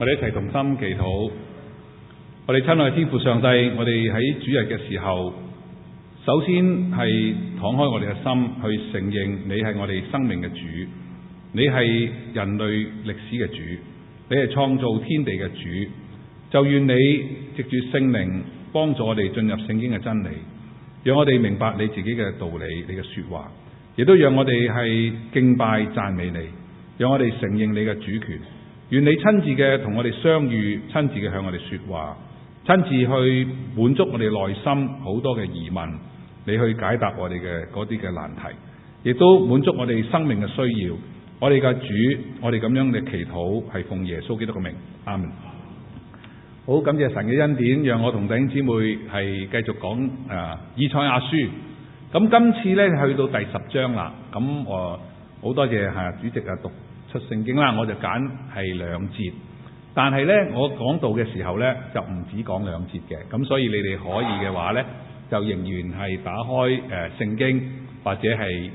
我哋一齊同心祈禱。我哋親愛嘅天父上帝，我哋喺主日嘅時候，首先係敞開我哋嘅心去承認你係我哋生命嘅主，你係人類歷史嘅主，你係創造天地嘅主。就願你藉住聖靈幫助我哋進入聖經嘅真理，讓我哋明白你自己嘅道理，你嘅說話，亦都讓我哋係敬拜讚美你，讓我哋承認你嘅主權。願你親自嘅同我哋相遇，親自嘅向我哋說話，親自去滿足我哋內心好多嘅疑問，你去解答我哋嘅嗰啲嘅難題，亦都滿足我哋生命嘅需要。我哋嘅主，我哋咁樣嘅祈禱係奉耶穌基督嘅名，阿們。好，感謝神嘅恩典，讓我同弟兄姊妹係繼續講以賽亞書。咁今次呢，去到第10章啦。咁好多謝主席讀出聖經啦，我就揀係2節，但係呢，我講道嘅時候呢，就唔止講2節嘅，咁所以你哋可以嘅話呢，就仍然係打開聖經或者係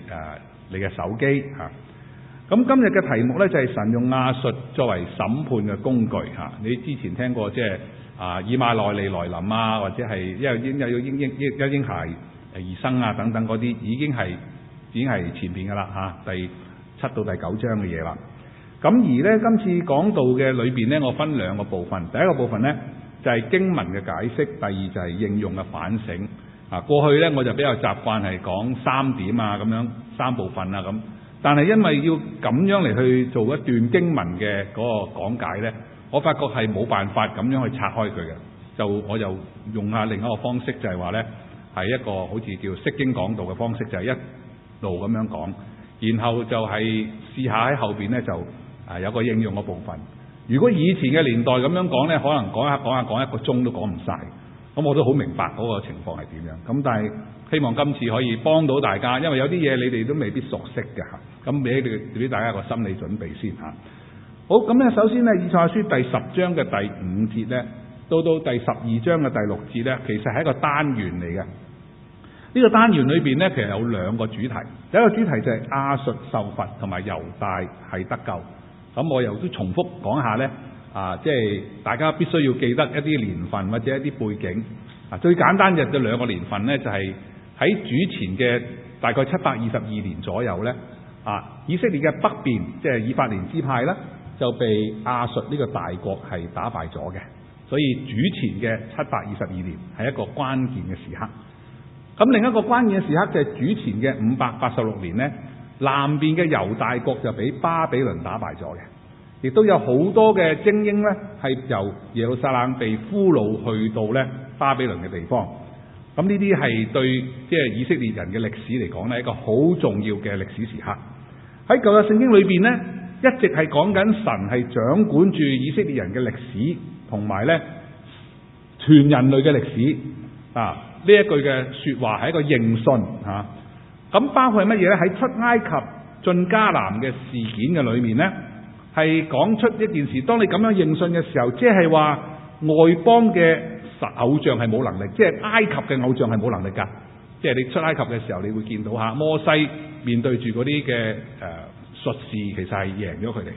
你嘅手機嚇。咁今日嘅題目呢，就係神用亞述作為審判嘅工具嚇。你之前聽過即係以馬內利來臨啊，或者係一嬰孩而生啊等等嗰啲，已經係前邊噶啦嚇，第7到第9章嘅嘢啦。咁而呢，今次講道嘅裏邊呢，我分2個部分。第一個部分呢，就係經文嘅解釋，第二就係應用嘅反省。過去呢，我就比較習慣係講3點啊，咁樣3部分啊咁。但係因為要咁樣嚟去做一段經文嘅嗰個講解呢，我發覺係冇辦法咁樣去拆開佢嘅。我就用下另一個方式，就係話呢，係一個好似叫釋經講道嘅方式，就係一路咁樣講。然後就係試下喺後邊呢，就有個應用嘅部分。如果以前嘅年代咁樣講呢，可能講1個鐘都講唔晒。咁我都好明白嗰個情況係點樣。咁但係希望今次可以幫到大家，因為有啲嘢你哋都未必熟悉嘅嚇。咁俾大家一個心理準備先嚇。好，咁呢，首先呢，以賽亞書第10章嘅第5節呢，到第12章嘅第6節呢，其實係一個單元嚟嘅。呢個單元裏邊呢，其實有2個主題。第一個主題就係亞述受罰同埋猶大係得救。咁我又都重複講下呢，即係大家必須要記得一啲年份或者一啲背景。最簡單嘅2個年份呢，就係喺主前嘅大概722年左右呢，以色列嘅北邊即係以法蓮支派呢，就被亞述呢個大國係打敗咗嘅。所以主前嘅722年係一個關鍵嘅時刻。咁另一個關鍵嘅時刻就係主前嘅586年呢，南邊嘅猶大國就俾巴比倫打敗咗嘅，亦都有好多嘅精英呢，係由耶路撒冷被俘虜去到呢巴比倫嘅地方。咁呢啲係對即係以色列人嘅歷史嚟講呢，一個好重要嘅歷史時刻。喺舊約聖經裏邊呢，一直係講緊神係掌管住以色列人嘅歷史，同埋呢全人類嘅歷史呢一句嘅說話係一個認信嚇。咁包括係乜嘢呢？喺出埃及進迦南嘅事件嘅裏面呢，係講出一件事。當你咁樣認信嘅時候，即係話外邦嘅偶像係冇能力，即係埃及嘅偶像係冇能力㗎。即係你出埃及嘅時候，你會見到摩西面對住嗰啲嘅術士，其實係贏咗佢哋。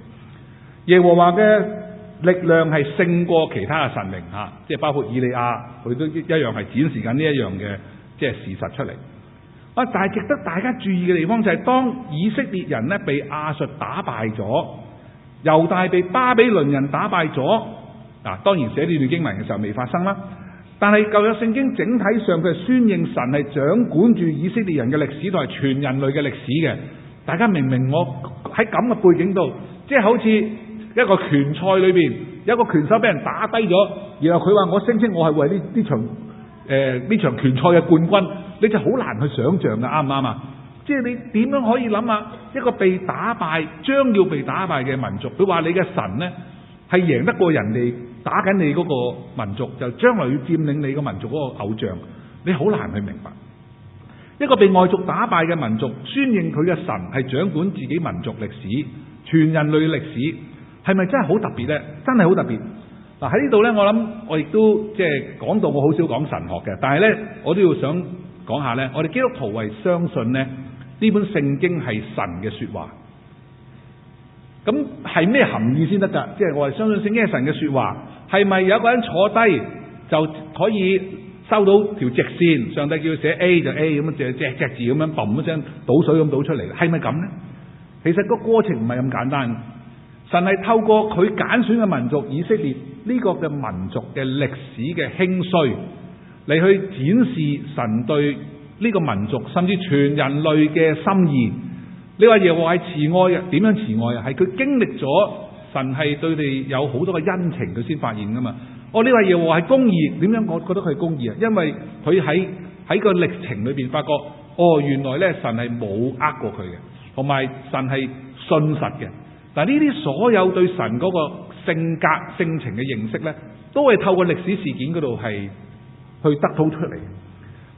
耶和華嘅力量係勝過其他嘅神明嚇，即係包括以利亞，佢都一樣係展示緊呢一樣嘅即係事實出嚟。但係值得大家注意嘅地方就係，當以色列人呢被亞述打敗咗，猶大被巴比倫人打敗咗。當然寫呢段經文嘅時候未發生啦。但係舊約聖經整體上佢係宣認神係掌管住以色列人嘅歷史同埋全人類嘅歷史嘅。大家明唔明？我喺咁嘅背景度，即係好似一個拳賽裏邊有一個拳手俾人打低咗，然後佢話我聲稱我係為呢場拳賽嘅冠軍，你就好難去想像㗎，啱唔啱啊？即係你點樣可以諗啊？一個被打敗、將要被打敗嘅民族，佢話你嘅神呢係贏得過人哋打緊你嗰個民族，就將來要佔領你個民族嗰個偶像，你好難去明白。一個被外族打敗嘅民族，宣認佢嘅神係掌管自己民族歷史、全人類歷史，係咪真係好特別呢？真係好特別。喺呢度呢，我諗我亦都即係講到我好少講神學嘅，但係呢，我都要想講下呢，我哋基督徒係相信呢本聖經係神嘅說話。咁係咩含義先得㗎？即係我哋相信聖經係神嘅說話，係咪有個人坐低就可以收到條直線？上帝叫佢寫 A 就 A 咁樣，隻字咁樣嘣一聲倒水咁倒出嚟，係咪咁呢？其實個過程唔係咁簡單。神係透過佢揀選嘅民族以色列呢個嘅民族嘅歷史嘅興衰，嚟去展示神對呢個民族甚至全人類嘅心意。你話耶和華係慈愛嘅，點樣慈愛啊？係佢經歷咗神係對你有好多嘅恩情，佢先發現噶嘛。你話耶和華係公義，點樣我覺得佢係公義啊？因為佢喺個歷程裏邊發覺，原來咧神係冇呃過佢嘅，同埋神係信實嘅。嗱，呢啲所有對神嗰個性格性情嘅認識咧，都係透過歷史事件嗰度係去得到出嚟。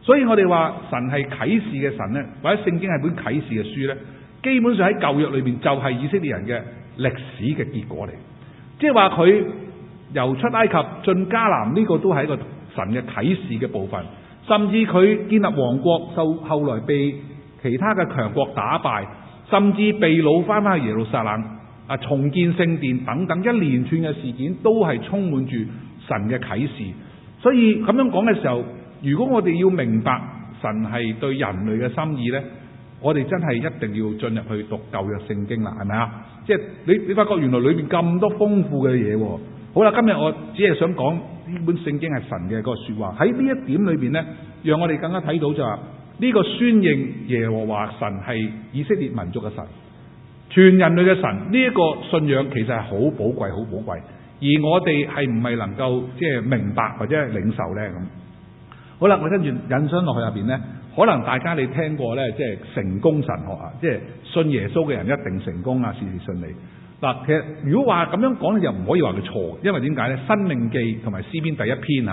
所以我哋話神係啟示嘅神咧，或者聖經係本啟示嘅書咧，基本上喺舊約裏邊就係以色列人嘅歷史嘅結果嚟。即係話佢由出埃及進迦南呢個都係一個神嘅啟示嘅部分，甚至佢建立王國，後來被其他嘅強國打敗，甚至被擄翻去耶路撒冷重建聖殿等等一連串嘅事件，都係充滿住神嘅啟示。所以咁樣講嘅時候，如果我哋要明白神係對人類嘅心意呢，我哋真係一定要進入去讀舊約聖經啦，係咪啊？即係你發覺原來裏面咁多豐富嘅嘢。好啦，今日我只係想講呢本聖經係神嘅個說話。喺呢一點裏邊呢，讓我哋更加睇到就話呢個宣認耶和華神係以色列民族嘅神，全人類嘅神，呢一個信仰其實係好寶貴，好寶貴。而我哋係唔係能夠即係明白或者係領受呢？咁好啦，我跟住引申落去入邊呢，可能大家你聽過呢，即係成功神學啊，即係信耶穌嘅人一定成功啊，事事順利。嗱，其實如果話咁樣講咧，又唔可以話佢錯，因為點解呢？申命記同埋詩篇第一篇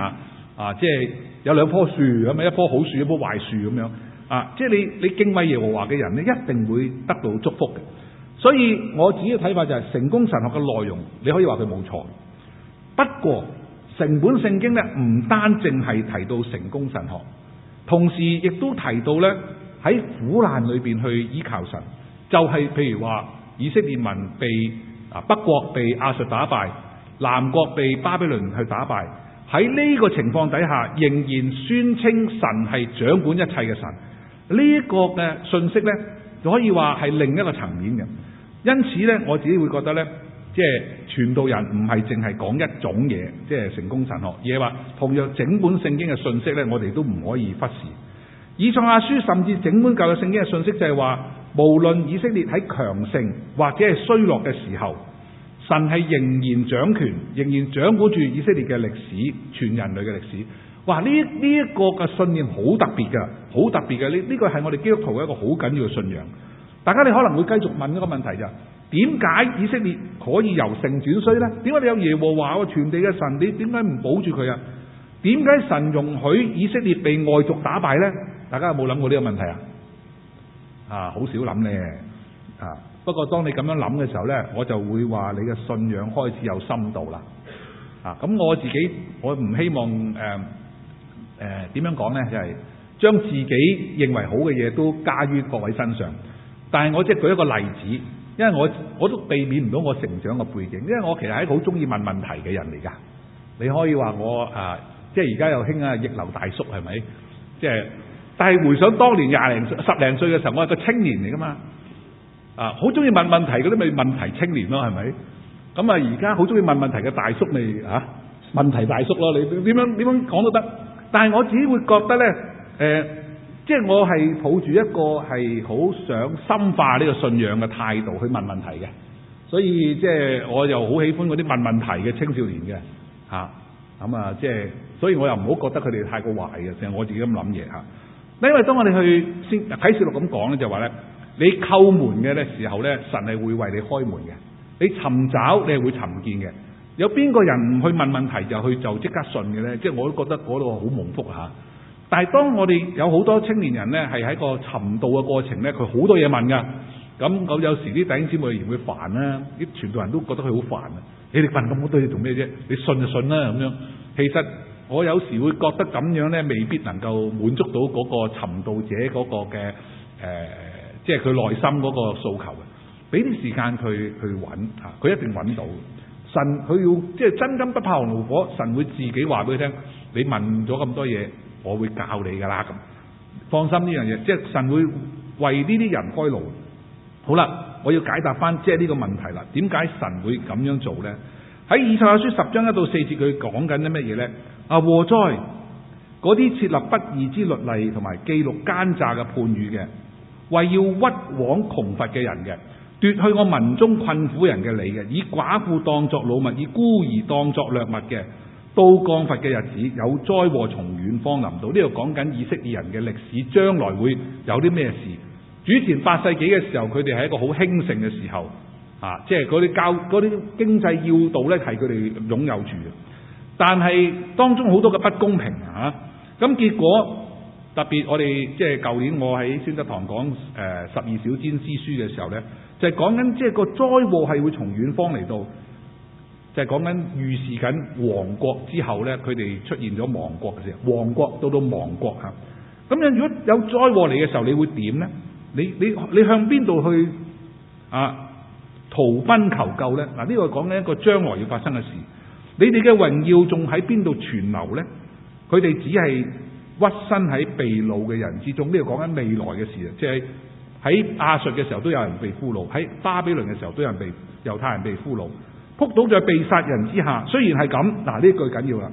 即係有兩棵樹咁樣，一棵好樹，一棵壞樹咁樣即係你敬畏耶和華嘅人呢，一定會得到祝福嘅。所以我自己嘅睇法就係成功神學嘅內容，你可以話佢冇錯。不過成本聖經呢，唔單淨係提到成功神學，同時亦都提到呢，喺苦難裏邊去依靠神，就係譬如話以色列民被北國被亞述打敗，南國被巴比倫去打敗，喺呢個情況底下仍然宣稱神係掌管一切嘅神，呢一個嘅信息呢，就可以話係另一個層面嘅。因此呢，我自己會覺得呢，即係傳道人唔係淨係講一種嘢，即係成功神學，而係話同樣整本聖經嘅信息呢，我哋都唔可以忽視。以賽亞書甚至整本舊約聖經嘅信息就係話，無論以色列喺強盛或者係衰落嘅時候，神係仍然掌權，仍然掌管住以色列嘅歷史，全人類嘅歷史。哇！呢一個嘅信念好特別㗎，好特別嘅。呢個係我哋基督徒嘅一個好緊要嘅信仰。大家你可能會繼續問一個問題就係：點解以色列可以由盛轉衰呢？點解你有耶和華全地嘅神，你點解唔保住佢啊？點解神容許以色列被外族打敗呢？大家有冇諗過呢個問題啊？好少諗呢。不過當你咁樣諗嘅時候呢，我就會話你嘅信仰開始有深度啦。咁我自己我唔希望點樣講呢？就係將自己認為好嘅嘢都加於各位身上。但係我即係舉一個例子，因為我都避免唔到我成長嘅背景，因為我其實係一個好中意問問題嘅人嚟㗎。你可以話我即係而家又興逆流大叔係咪？即係，但係回想當年10零歲嘅時候，我係個青年嚟㗎嘛。好中意問問題嗰啲咪問題青年咯，係咪？咁而家好中意問問題嘅大叔咪問題大叔咯。你點樣講都得。但係我自己會覺得呢，即係我係抱住一個係好想深化呢個信仰嘅態度去問問題嘅，所以即係我又好喜歡嗰啲問問題嘅青少年嘅即係，所以我又唔好覺得佢哋太過壞嘅，淨係我自己咁諗嘢嚇。因為當我哋去先啟示錄咁講咧，就話咧，你叩門嘅時候咧，神係會為你開門嘅；你尋找，你係會尋見嘅。有邊個人唔去問問題就即刻信嘅咧？即係我都覺得嗰度好蒙福嚇。但係當我哋有好多青年人咧，係喺個尋道嘅過程咧，佢好多嘢問㗎。咁有時啲弟兄姊妹會煩啦，啲傳道人都覺得佢好煩啊！你哋問咁多嘢做咩啫？你信就信啦咁樣。其實我有時會覺得咁樣咧，未必能夠滿足到嗰個尋道者嗰個嘅即係佢內心嗰個訴求嘅。俾啲時間佢去揾嚇，佢一定揾到。神佢要即係真金不怕紅爐火，神會自己話俾佢聽，你問咗咁多嘢，我會教你噶啦咁。放心呢樣嘢，即係神會為呢啲人開路。好啦，我要解答翻即係呢個問題啦。點解神會咁樣做咧？喺以賽亞書10章1到4節，佢講緊啲乜嘢咧？禍哉！嗰啲設立不義之律例同埋記錄奸詐嘅判語嘅，為要屈枉窮乏嘅人嘅，奪去我民中困苦人嘅理嘅，以寡婦當作擄物，以孤兒當作掠物嘅，到降罰嘅日子，有災禍從遠方臨到。呢度講緊以色列人嘅歷史，將來會有啲咩事？主前8世紀嘅時候，佢哋係一個好興盛嘅時候，即係嗰啲經濟要道咧，係佢哋擁有住嘅。但係當中好多嘅不公平咁結果特別我哋即係舊年我喺宣德堂講12小尖之書嘅時候咧，就係講緊即係個災禍係會從遠方嚟到，就係講緊預示緊亡國之後咧，佢哋出現咗亡國嘅時候，亡國到亡國咁樣如果有災禍嚟嘅時候，你會點咧？你向邊度去逃奔求救咧？嗱，呢個講緊一個將來要發生嘅事。你哋嘅榮耀仲喺邊度存留咧？佢哋只係屈身喺被擄嘅人之中。呢度講緊未來嘅事啊，即係喺亞述嘅時候都有人被俘虜，喺巴比倫嘅時候都有人被猶太人被俘虜，仆倒在被殺人之下。雖然係咁，嗱呢句緊要啦。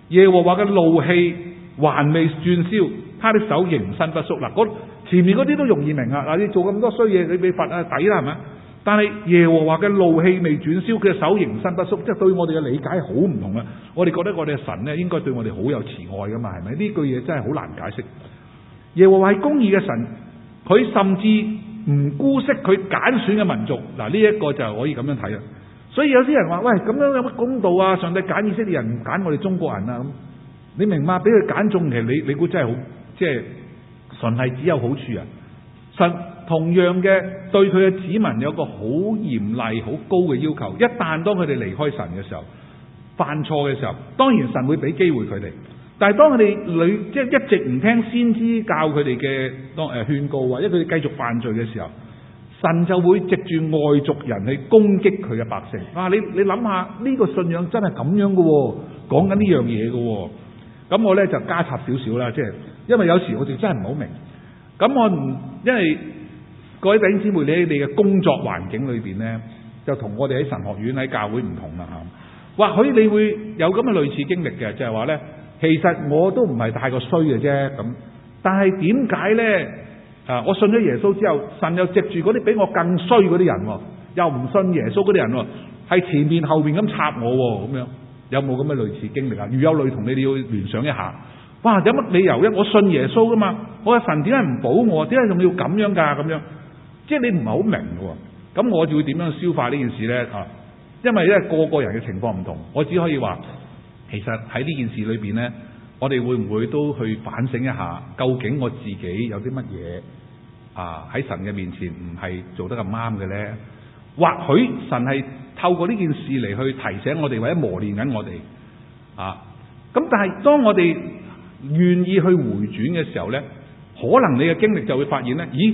耶和華嘅怒氣還未轉消，他的手仍伸不縮。嗱，前面嗰啲都容易明啊。嗱，你做咁多衰嘢，你被罰抵啦，係咪？但係耶和華嘅怒氣未轉消，佢嘅手仍伸不縮，即係對我哋嘅理解好唔同啊！我哋覺得我哋嘅神咧，應該對我哋好有慈愛噶嘛，係咪？呢句嘢真係好難解釋。耶和華係公義嘅神，佢甚至唔姑息佢揀選嘅民族。嗱，呢一個就可以咁樣睇啦。所以有啲人話：喂，咁樣有乜公道啊？上帝揀以色列人，唔揀我哋中國人啊？咁你明嘛？俾佢揀中，其實你估真係好，即係神係只有好處啊！神同樣嘅對佢嘅子民有個好嚴厲、好高嘅要求。一旦當佢哋離開神嘅時候，犯錯嘅時候，當然神會俾機會佢哋。但係當佢哋即係一直唔聽先知教佢哋嘅勸告，或者佢哋繼續犯罪嘅時候，神就會藉住外族人去攻擊佢嘅百姓。你諗下呢個信仰真係咁樣嘅喎，講緊呢樣嘢嘅喎。咁我咧就加插少少啦，即係因為有時我哋真係唔好明。咁因為各位弟兄姊妹，你喺你嘅工作環境裏邊咧，就同我哋喺神學院喺教會唔同啦嚇。或許你會有咁嘅類似經歷嘅，就係話咧，其實我都唔係太過衰嘅啫咁。但係點解咧？我信咗耶穌之後，神又藉住嗰啲比我更衰嗰啲人，又唔信耶穌嗰啲人，係前面後面咁插我咁樣。有冇咁嘅類似經歷啊？如有類同，你哋要聯想一下。哇！有乜理由咧？我信耶穌噶嘛，我嘅神點解唔保我？點解仲要咁樣㗎？咁樣，即係你唔係好明嘅。咁我就會點樣消化呢件事咧？因為咧個個人嘅情況唔同，我只可以話，其實喺呢件事裏邊咧，我哋會唔會都去反省一下，究竟我自己有啲乜嘢喺神嘅面前唔係做得咁啱嘅咧？或許神係透過呢件事嚟去提醒我哋，或者磨練緊我哋咁但係當我哋願意去回轉嘅時候咧，可能你嘅經歷就會發現咧，咦，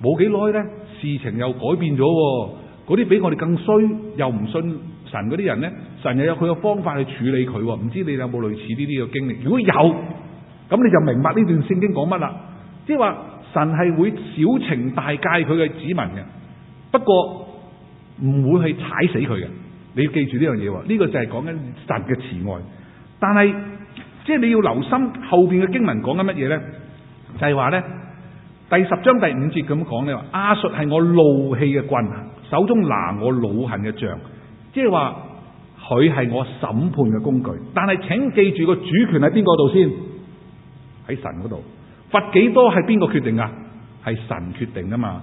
冇幾耐咧，事情又改變咗喎。嗰啲比我哋更衰又唔信神嗰啲人咧，神又有佢嘅方法去處理佢喎。唔知你有冇類似呢啲嘅經歷？如果有，咁你就明白呢段聖經講乜啦。即係話神係會小懲大戒佢嘅子民嘅，不過唔會去踩死佢嘅。你要記住呢樣嘢喎，呢個就係講緊神嘅慈愛。但係即係你要留心後邊嘅經文講緊乜嘢咧？就係話咧，第10章第5節咁講咧，話亞述係我怒氣嘅棍，手中拿我惱恨嘅杖，即係話佢係我審判嘅工具。但係請記住個主權喺邊個度先？喺神嗰度。罰幾多係邊個決定啊？係神決定㗎嘛。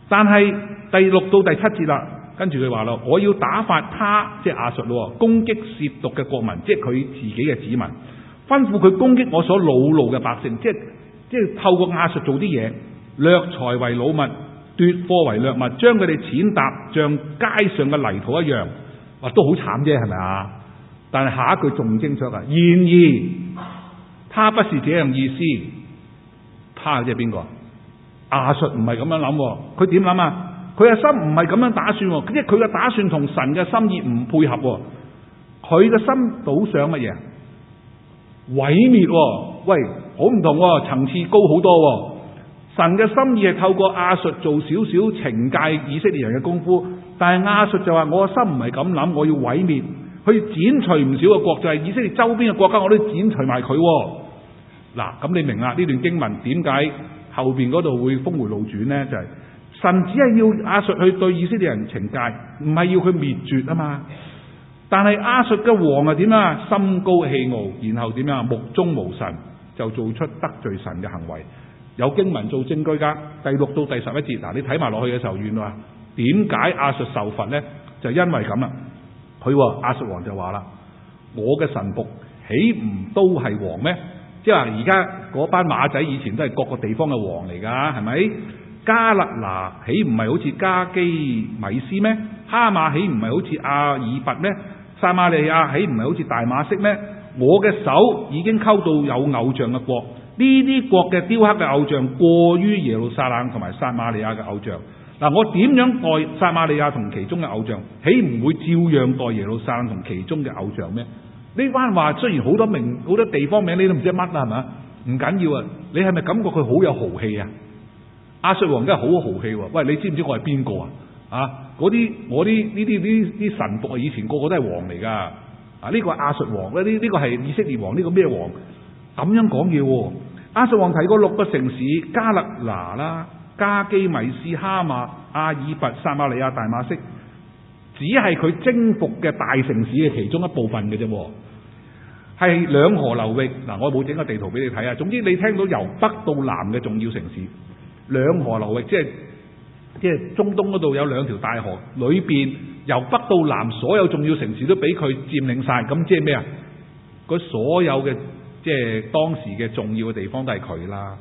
但係第6到第7節啦，跟住佢話咯，我要打發他，即係亞述咯，攻擊褻瀆嘅國民，即係佢自己嘅子民，吩咐佢攻擊我所惱怒嘅百姓，即係透過亞述做啲嘢，掠財為擄物，奪貨為掠物，將佢哋踐踏像街上嘅泥土一樣。哇，都好慘啫，係咪啊？但係下一句仲精彩啊！然而他不是這樣意思，他即係邊個？亞述唔係咁樣諗，佢點諗啊？佢嘅心唔係咁樣打算，即係佢嘅打算同神嘅心意唔配合。佢嘅心倒想乜嘢？毀滅。喂，好唔同，層次高好多。神嘅心意係透過亞述做少少懲戒以色列人嘅功夫，但係亞述就話我嘅心唔係咁諗，我要毀滅，去剪除唔少嘅國，就係以色列周邊嘅國家，我都剪除埋佢。嗱，咁你明啦？呢段經文點解後邊嗰度會峰回路轉呢？就係神只係要亞述去對以色列人懲戒，唔係要佢滅絕啊嘛。但係亞述嘅王係點啊？心高氣傲，然後點樣？目中無神，就做出得罪神嘅行為。有經文做證據噶，第6到第11節，嗱，你睇埋落去嘅時候，原來點解亞述受罰呢？就因為咁啦。亞述王就話啦：我嘅臣僕豈唔都係王咩？即係話而家嗰班馬仔以前都係各個地方嘅王嚟噶，係咪？加勒拿豈唔係好似加基米斯咩？哈馬豈唔係好似阿爾拔咩？撒瑪利亞豈唔係好似大馬色咩？我嘅手已經溝到有偶像嘅國，呢啲國嘅雕刻嘅偶像過於耶路撒冷同埋撒瑪利亞嘅偶像。嗱，我點樣待撒瑪利亞同其中嘅偶像，豈唔會照樣待耶路撒冷同其中嘅偶像咩？呢番話雖然好多地方名你都唔知乜啦，係咪？唔緊要啊，你係咪感覺佢好有豪氣啊？亞述王真係好豪氣喎！喂，你知唔知我係邊個啊？啊，我啲呢啲臣僕啊，以前個個都係王嚟噶。啊，呢個係亞述王，呢個係以色列王，呢個咩王？咁樣講嘢喎。亞述王提過6個城市：加勒拿啦、加基米斯、哈馬、阿爾拔、撒瑪利亞、大馬色，只係佢征服嘅大城市嘅其中一部分嘅啫，係兩河流域。嗱，我冇整個地圖俾你睇啊。總之你聽到由北到南嘅重要城市，兩河流域，即係中東嗰度有2條大河，裏邊由北到南所有重要城市都俾佢佔領晒。咁即係咩啊？佢所有嘅即係當時嘅重要嘅地方都係佢啦，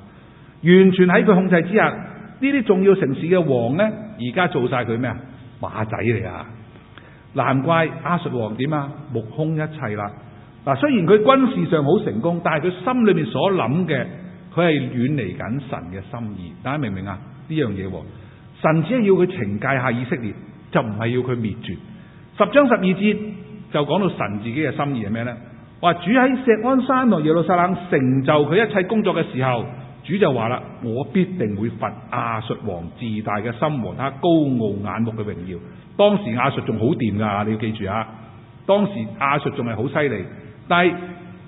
完全喺佢控制之下。呢啲重要城市嘅王呢，而家做晒佢咩啊？馬仔嚟啊！難怪亞述王點啊？目空一切啦！嗱，雖然佢軍事上好成功，但係佢心裏面所諗嘅，佢係遠離緊神嘅心意。大家明唔明啊？呢樣嘢，神只係要佢懲戒下以色列，就唔係要佢滅絕。10章12節就講到神自己嘅心意係咩呢？話主喺錫安山和耶路撒冷成就佢一切工作嘅時候，主就話啦：我必定會罰亞述王自大嘅心和他高傲眼目嘅榮耀。當時亞述仲好掂噶，你要記住啊！當時亞述仲係好犀利，但係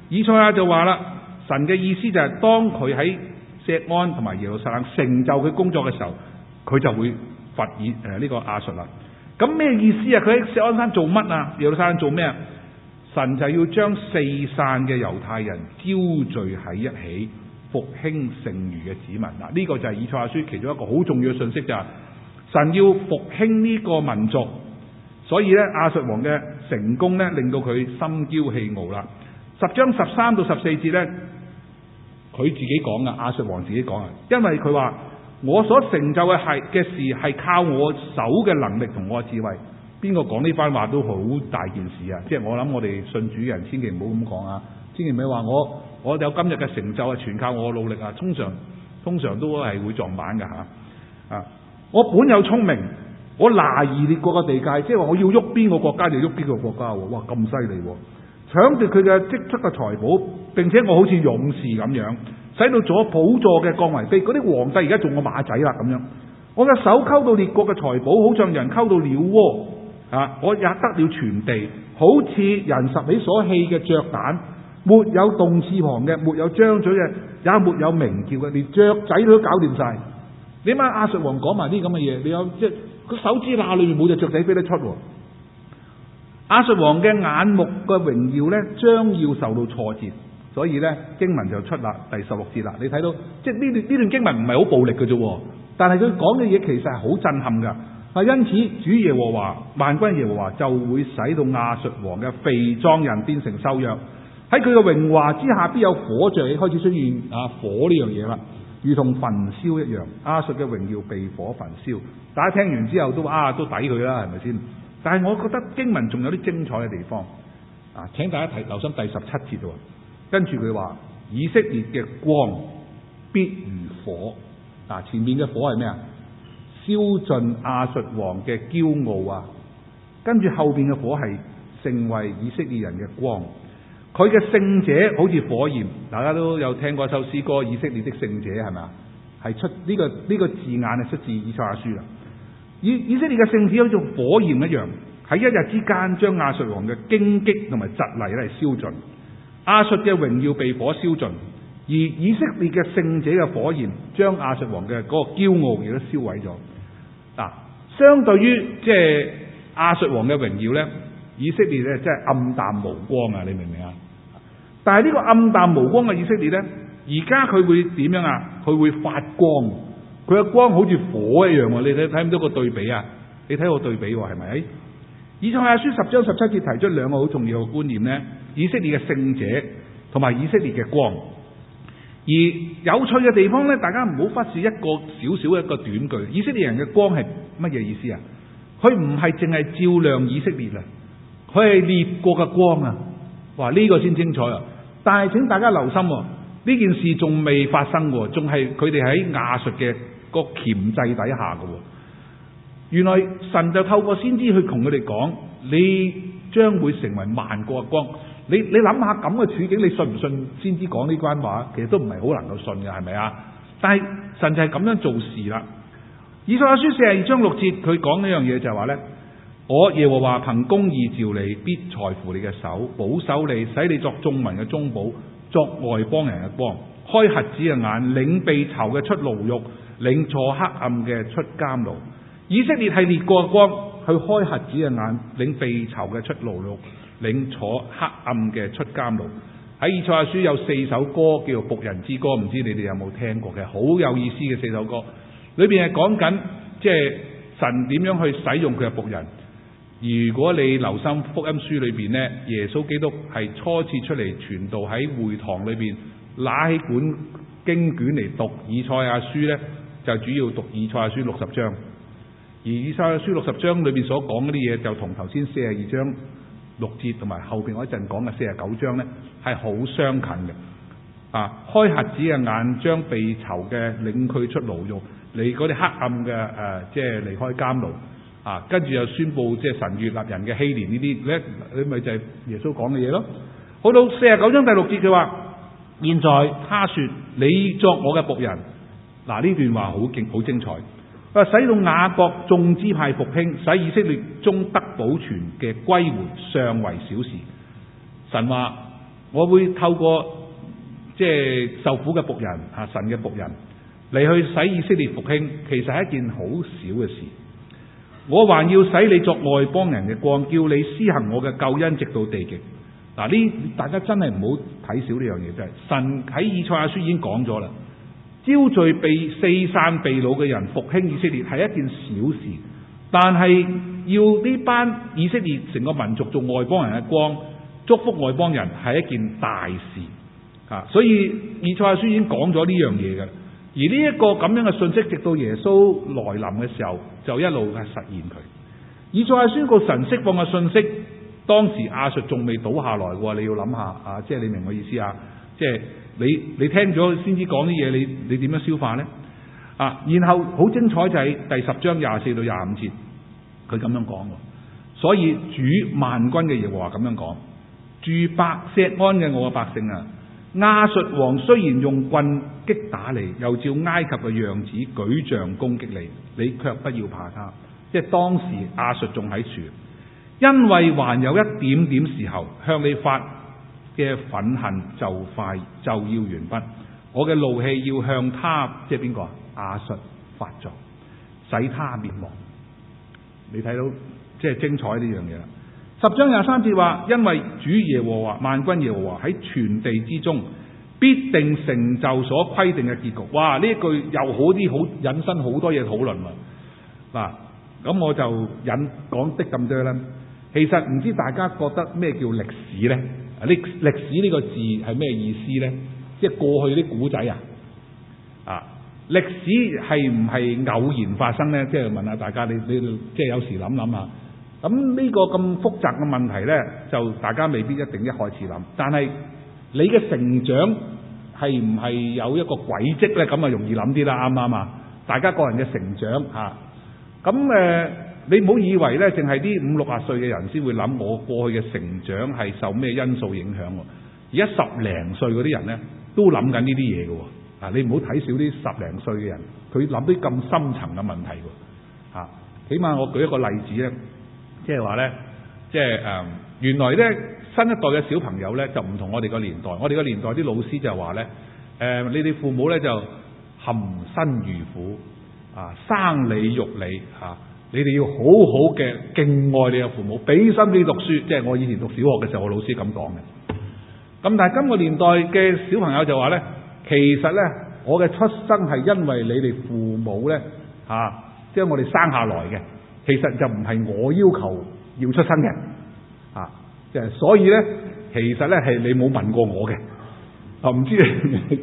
以賽亞就話啦，神嘅意思就係當佢喺錫安同埋耶路撒冷成就佢工作嘅時候，佢就會罰呢個亞述啦。咁咩意思啊？佢喺錫安山做乜啊？耶路撒冷做咩啊？神就要將四散嘅猶太人招聚喺一起，復興剩餘嘅子民。嗱，呢個就係以賽亞書其中一個好重要嘅信息，就係神要復興呢個民族。所以咧，亞述王嘅成功咧，令到佢心驕氣傲啦。10章13到14節咧，佢自己講噶，亞述王自己講啊，因為佢話我所成就嘅事係靠我手嘅能力同我嘅智慧。邊個講呢番話都好大件事啊！即係我諗我哋信主嘅人千祈唔好咁講啊！千祈唔好話我有今日嘅成就係全靠我嘅努力啊！通常都係會撞板㗎吓啊！我本有聰明，我拿而列國嘅地界，即係話我要喐邊個國家就喐邊個國家喎！哇，咁犀利喎！搶奪佢嘅積蓄嘅財寶，並且我好似勇士咁樣，使到咗寶座嘅降為卑。嗰啲皇帝而家做我馬仔啦咁樣。我嘅手溝到列國嘅財寶，好像人溝到鳥窩啊！我也得了全地，好似人拾起所棄嘅雀蛋，沒有動翅膀嘅，沒有張嘴嘅，也沒有鳴叫嘅，連雀仔都搞掂晒。你問亞述王講埋啲咁嘅嘢，你有即係個手指罅裏面冇隻雀仔飛得出。亞述王嘅眼目嘅榮耀咧，將要受到挫折，所以咧經文就出啦，第16節啦。你睇到即係呢段經文唔係好暴力嘅啫，但係佢講嘅嘢其實係好震撼噶。因此主耶和華萬軍耶和華就會使到亞述王嘅肥壯人變成瘦弱，喺佢嘅榮華之下必有火著起，開始出現火呢樣嘢啦，如同焚燒一樣。亞述嘅榮耀被火焚燒。大家聽完之後都都抵佢啦，係咪先？但係我覺得經文仲有啲精彩嘅地方啊！請大家留心第17節喎，跟住佢話以色列嘅光必如火。前面嘅火係咩啊？燒盡亞述王嘅驕傲啊！跟住後邊嘅火係成為以色列人嘅光，佢嘅聖者好似火焰。大家都有聽過一首詩歌《以色列的聖者》，係咪啊？係出呢個字眼係出自以賽亞書啦。以色列嘅聖者好似火焰一樣，喺一日之間將亞述王嘅荊棘同埋蒺藜嚟燒盡，亞述嘅榮耀被火燒盡，而以色列嘅聖者嘅火焰將亞述王嘅嗰個驕傲亦都燒毀咗。嗱，相對於即係亞述王嘅榮耀咧，以色列咧真係暗淡無光啊！你明唔明啊？但係呢個暗淡無光嘅以色列咧，而家佢會點樣啊？佢會發光，佢嘅光好似火一樣喎！你睇唔到個對比啊？你睇個對比喎，係咪？以賽亞書10章17節提出兩個好重要嘅觀念咧，以色列嘅聖者同埋以色列嘅光。而有趣嘅地方咧，大家唔好忽視一個少少一個短句，以色列人嘅光係乜嘢意思啊？佢唔係淨係照亮以色列啊，佢係列國嘅光啊！哇，呢個先精彩啊！但係請大家留心喎，呢件事仲未發生喎，仲係佢哋喺亞述嘅個鉗制底下嘅喎。原來神就透過先知去同佢哋講，你將會成為萬國嘅光。你諗下咁嘅處境，你信唔信先知講呢番話？其實都唔係好能夠信嘅，係咪啊？但係神就係咁樣做事啦。以賽亞書42章6節，佢講呢樣嘢就係話咧，我耶和華憑公義召你，必裁乎你嘅手，保守你，使你作眾民嘅中保，作外邦人嘅光，開瞎子嘅眼，領被囚嘅出牢獄，領坐黑暗嘅出監牢。以色列係列國嘅光，去開瞎子嘅眼，領被囚嘅出牢獄，領坐黑暗嘅出監牢。喺以賽亞書有4首歌叫做僕人之歌，唔知你哋有冇聽過嘅？好有意思嘅4首歌，裏邊係講緊即係神點樣去使用佢嘅僕人。如果你留心福音書裏邊呢，耶穌基督係初次出嚟傳道，喺會堂裏邊拿起本經卷嚟讀以賽亞書呢，就主要讀以賽亞書60章。而以賽亞書60章裏邊所講嗰啲嘢，就同頭先42章6節同埋後邊我一陣講嘅49章呢，係好相近嘅。開瞎子嘅眼，將被囚嘅領佢出牢獄，你嗰啲黑暗嘅即係離開監牢。跟住又宣布即係神悅納人嘅禧年呢啲咧，你咪就係耶穌講嘅嘢咯。好到49章第6節，佢話：現在他說你作我嘅僕人。嗱，呢段話好勁，好精彩。佢話使到雅各眾支派復興，使以色列中得保存嘅歸回，尚為小事。神話我會透過即係受苦嘅僕人神嘅僕人嚟去使以色列復興，其實係一件好小嘅事。我還要使你作外邦人嘅光，叫你施行我嘅救恩，直到地極。嗱，呢大家真係唔好睇小呢樣嘢，就係神喺以賽亞書已經講咗啦。招聚被四散被擄嘅人復興以色列係一件小事，但係要呢班以色列成個民族做外邦人嘅光，祝福外邦人係一件大事。所以以賽亞書已經講咗呢樣嘢嘅。而呢一個咁樣嘅信息，直到耶穌來臨嘅時候，就一路係實現佢。以賽亞宣告神釋放嘅信息，當時亞述仲未倒下來喎，你要諗下即係你明我意思啊？即係你聽咗先知講啲嘢，你點樣消化呢？然後好精彩就係第10章24到25節，佢咁樣講喎。所以主萬軍嘅耶和華咁樣講：住伯錫安嘅我嘅百姓啊！亞述王雖然用棍擊打你，又照埃及嘅樣子舉杖攻擊你，你卻不要怕他。即係當時亞述仲喺處，因為還有一點點時候，向你發嘅憤恨就要完畢。我嘅怒氣要向他，即係邊個啊？亞述發作，使他滅亡。你睇到即係精彩呢樣嘢啦。10章23節話：因為主耶和華萬軍耶和華喺全地之中必定成就所規定嘅結局。哇！呢一句又好啲，好引申好多嘢討論啦。咁我就講的咁多啦。其實唔知大家覺得咩叫歷史呢？歷史呢個字係咩意思呢？即係過去啲古仔歷史係唔係偶然發生呢？即係問下大家，你即係有時諗下。咁呢個咁複雜嘅問題呢，就大家未必一定一開始諗。但係你嘅成長係唔係有一個軌跡呢？咁啊容易諗啲啦，啱唔啱啊？大家個人嘅成長咁你唔好以為咧，淨係啲5、60歲嘅人先會諗我過去嘅成長係受咩因素影響喎？而家10零歲嗰啲人咧都諗緊呢啲嘢嘅喎。你唔好睇少啲10零歲嘅人，佢諗啲咁深層嘅問題喎。起碼我舉一個例子咧，即係話咧，原來咧新一代嘅小朋友咧就唔同我哋個年代。我哋個年代啲老師就話咧，你哋父母咧就含辛茹苦生你育你你哋要好好嘅敬愛你嘅父母，俾心機讀書。即係我以前讀小學嘅時候，我老師咁講嘅。咁但係今個年代嘅小朋友就話咧，其實咧我嘅出生係因為你哋父母咧即係我哋生下來嘅，其實就唔係我要求要出生嘅即係所以咧，其實咧係你冇問過我嘅唔知你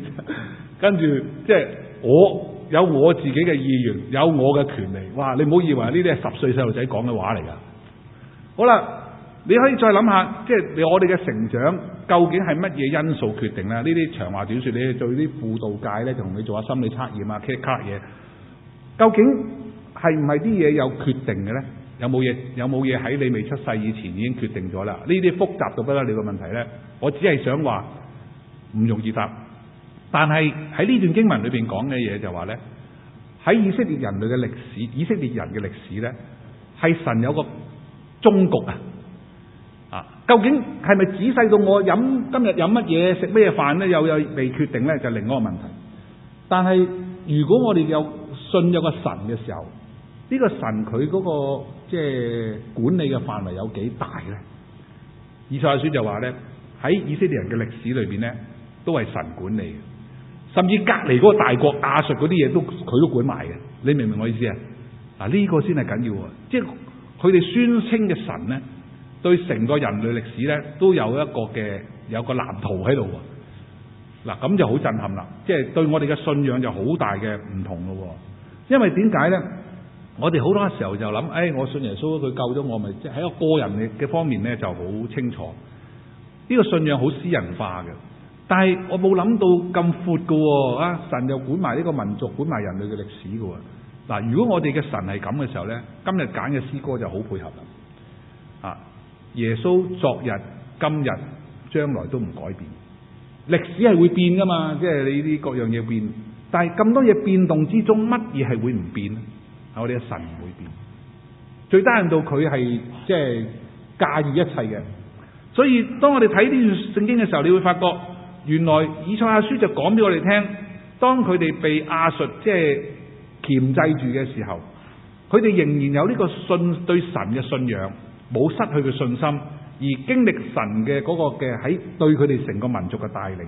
跟住即係我有我自己嘅意願，有我嘅權利。哇！你唔好以為呢啲係10歲細路仔講嘅話嚟㗎。好啦，你可以再諗下，即係我哋嘅成長究竟係乜嘢因素決定咧？呢啲長話短說，你去做啲輔導界咧，就同你做下心理測驗啊、卡嘢。究竟係唔係啲嘢有決定嘅咧？有冇嘢喺你未出世以前已經決定咗啦？呢啲複雜到不得了嘅問題咧，我只係想話唔容易答。但係喺呢段經文裏邊講嘅嘢就話咧，喺以色列人類嘅歷史，以色列人嘅歷史咧，係神有個終局究竟係咪仔細到我今日飲乜嘢食咩飯咧，又未決定咧，就另一個問題。但係如果我哋信有個神嘅時候，呢個神佢嗰個即係管理嘅範圍有幾大咧？以賽亞書就話咧，喺以色列人嘅歷史裏邊咧，都係神管理嘅。甚至隔離嗰個大國亞述嗰啲嘢佢都管埋嘅，你明唔明我意思啊？呢個先係緊要啊！即係佢哋宣稱嘅神咧，對成個人類歷史咧都有個藍圖喺度喎。嗱，咁就好震撼啦！即係對我哋嘅信仰就好大嘅唔同咯。因為點解咧？我哋好多時候就諗，我信耶穌，佢救咗我，咪即係喺個人嘅方面咧就好清楚。呢個信仰好私人化嘅。但係我冇諗到咁闊嘅喎，神又管埋呢個民族，管埋人類嘅歷史嘅喎。嗱，如果我哋嘅神係咁嘅時候咧，今日揀嘅詩歌就好配合啦。耶穌昨日、今日、將來都唔改變，歷史係會變噶嘛，即係你啲各樣嘢變。但係咁多嘢變動之中，乜嘢係會唔變咧？我哋嘅神唔會變，最低限度佢係即係駕馭一切嘅。所以當我哋睇呢段聖經嘅時候，你會發覺。原來以賽亞書就講俾我哋聽，當佢哋被亞述即係鉗制住嘅時候，佢哋仍然有呢個對神嘅信仰，冇失去嘅信心，而經歷神嘅嗰個嘅喺對佢哋成個民族嘅帶領。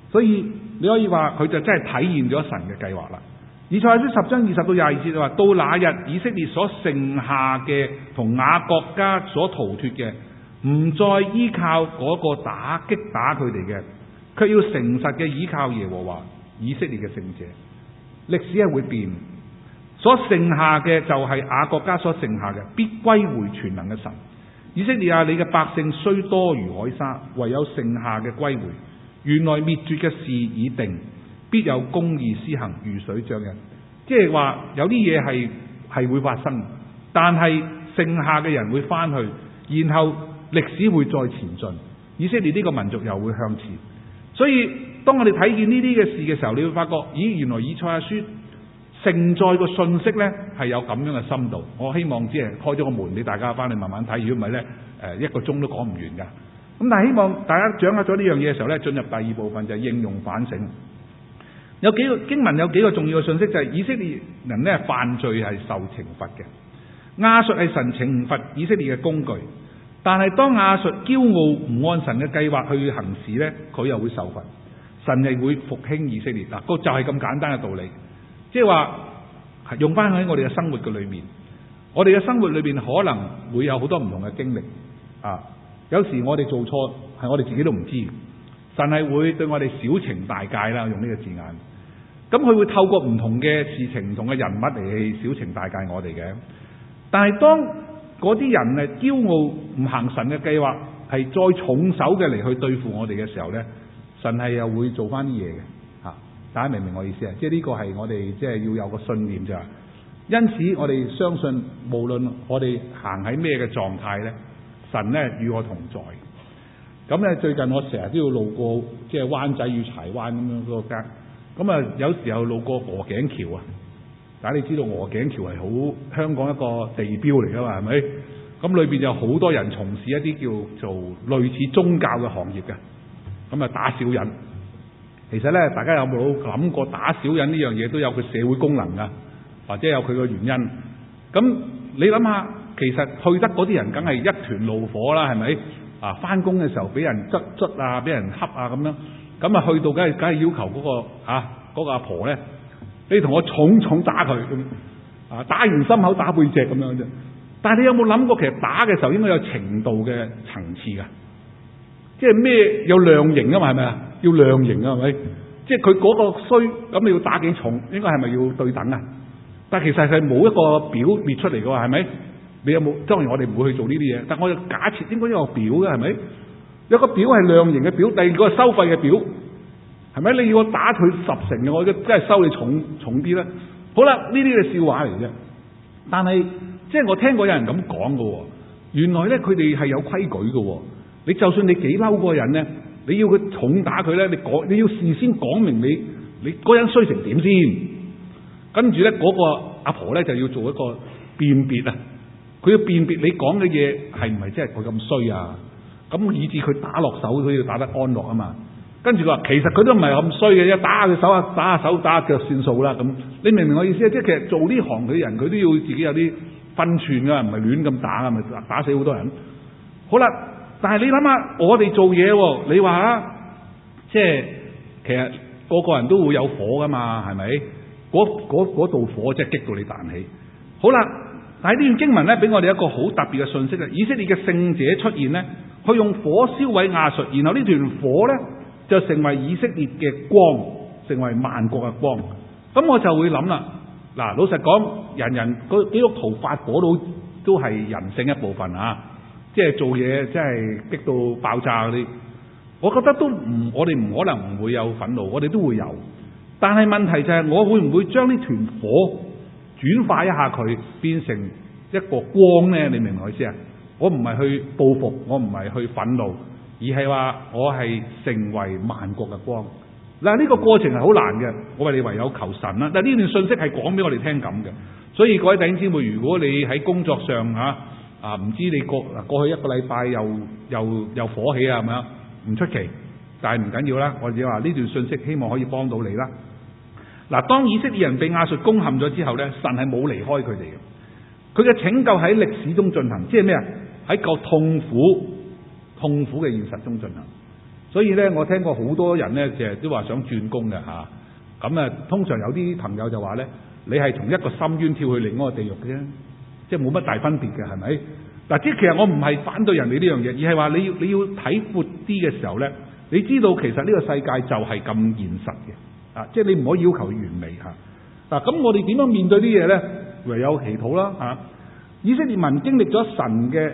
所以你可以話佢就真係體現咗神嘅計劃啦。以賽亞書10章20到22節就話：到那日，以色列所剩下嘅同雅各家所逃脫嘅，唔再依靠嗰個擊打佢哋嘅，卻要誠實嘅依靠耶和華以色列嘅聖者。歷史係會變，所剩下嘅就係雅各家所剩下嘅，必歸回全能嘅神。以色列啊，你嘅百姓雖多如海沙，唯有剩下嘅歸回。原來滅絕嘅事已定，必有公義施行，如水漲人。即係話有啲嘢係會發生，但係剩下嘅人會翻去，然後歷史會再前進，以色列呢個民族又會向前。所以當我哋睇見呢啲嘅事嘅時候，你會發覺，咦，原來以賽亞書承載個信息呢係有咁樣嘅深度。我希望只係開咗個門俾大家翻去慢慢睇，如果唔係呢，1個鐘都講唔完㗎。咁但係希望大家掌握咗呢樣嘢嘅時候呢，進入第二部分就係應用反省。有幾個經文有幾個重要嘅信息，就係以色列人呢犯罪係受懲罰嘅。亞述係神懲罰以色列嘅工具。但係當亞述驕傲唔按神嘅計劃去行事呢，佢又會受罰。神係會復興以色列嗱，就係咁簡單嘅道理。即係話用翻喺我哋嘅生活嘅裏面，我哋嘅生活裏面可能會有好多唔同嘅經歷有時我哋做錯係我哋自己都唔知，神係會對我哋小懲大戒啦，用呢個字眼。咁佢會透過唔同嘅事情、唔同嘅人物嚟去小懲大戒我哋嘅。但係當嗰啲人驕傲唔行神嘅計劃，係再重手嘅嚟去對付我哋嘅時候呢，神係又會做翻啲嘢嘅。大家明唔明我意思啊？即係呢個係我哋即係要有個信念，就係因此我哋相信，無論我哋行喺咩嘅狀態咧，神咧與我同在。咁咧最近我成日都要路過即係灣仔與柴灣咁樣嗰個街，咁啊有時候路過鵝頸橋啊，大家你知道鵝頸橋係好香港一個地標嚟噶嘛，係咪？咁裏邊有好多人從事一啲叫做類似宗教嘅行業嘅，咁啊打小人。其實咧，大家有冇諗過打小人呢樣嘢都有佢社會功能啊，或者有佢個原因？咁你諗下，其實去得嗰啲人梗係一團怒火啦，係咪？啊，翻工嘅時候俾人捽啊，俾人恰啊咁樣，咁啊去到梗係要求嗰個阿婆咧，你同我重打佢咁，啊打完心口打背脊咁樣啫。但係你有冇諗過，其實打嘅時候應該有程度嘅層次㗎？即係咩有量刑啊嘛，係咪啊？要量刑啊，係咪？即係佢嗰個衰，咁你要打幾重？應該係咪要對等啊？但係其實係冇一個表列出嚟嘅喎，係咪？你有冇？當然我哋唔會去做呢啲嘢，但我假設應該有個表嘅，係咪？有個表係量刑嘅表，第二個係收費嘅表，係咪？你要我打佢10成嘅，我真係收你重啲啦。好啦，呢啲係笑話嚟啫。但係即係我聽過有人咁講嘅喎，原來咧佢哋係有規矩嘅喎。你就算你幾嬲嗰個人咧，你要佢重打佢咧，你要事先講明你嗰人衰成點先，跟住咧嗰個阿婆咧就要做一個辨別啊。佢要辨別你講嘅嘢係唔係真係佢咁衰啊？咁以至佢打落手，佢要打得安樂啊嘛。跟住佢話其實佢都唔係咁衰嘅啫，打下佢手啊，打下手打下腳算數啦。咁你明唔明我意思啊？即係其實做呢行嘅人，佢都要自己有啲分寸㗎，唔係亂咁打啊，咪打死好多人。好啦，但係你諗下，我哋做嘢喎，你話啊，即係其實個個人都會有火㗎嘛，係咪？嗰道火即係激到你彈起。好啦。但係呢段經文咧，俾我哋一個好特別嘅信息啊！以色列嘅聖者出現咧，佢用火燒毀亞述，然後呢段火咧就成為以色列嘅光，成為萬國嘅光。咁我就會諗啦，嗱，老實講，人基督徒發火都係人性一部分啊！即係做嘢，即係激到爆炸嗰啲，我覺得我哋唔可能唔會有憤怒，我哋都會有。但係問題就係，我會唔會將呢團火轉化一下佢，變成一個光呢？你明唔明我意思啊？我唔係去報復，我唔係去憤怒，而係話我係成為萬國嘅光。嗱，呢個過程係好難嘅，我哋唯有求神啦。但係呢段信息係講俾我哋聽咁嘅，所以各位弟兄姊妹，如果你喺工作上唔知你過去一個禮拜又火起啊，係咪啊？唔出奇，但係唔緊要啦。我只話呢段信息希望可以幫到你啦。嗱，當以色列人被亞述攻陷咗之後咧，神係冇離開佢哋嘅，佢嘅拯救喺歷史中進行，即係咩啊？喺個痛苦嘅現實中進行。所以咧，我聽過好多人咧，成日都話想轉工嘅嚇。咁啊，通常有啲朋友就話咧，你係從一個深淵跳去另一個地獄嘅啫，即係冇乜大分別嘅，係咪？嗱，即係其實我唔係反對人哋呢樣嘢，而係話你要睇闊啲嘅時候咧，你知道其實呢個世界就係咁現實嘅。即係你唔可以要求完美嚇。嗱，咁我哋點樣面對啲嘢咧？唯有祈禱啦嚇。以色列民經歷咗神嘅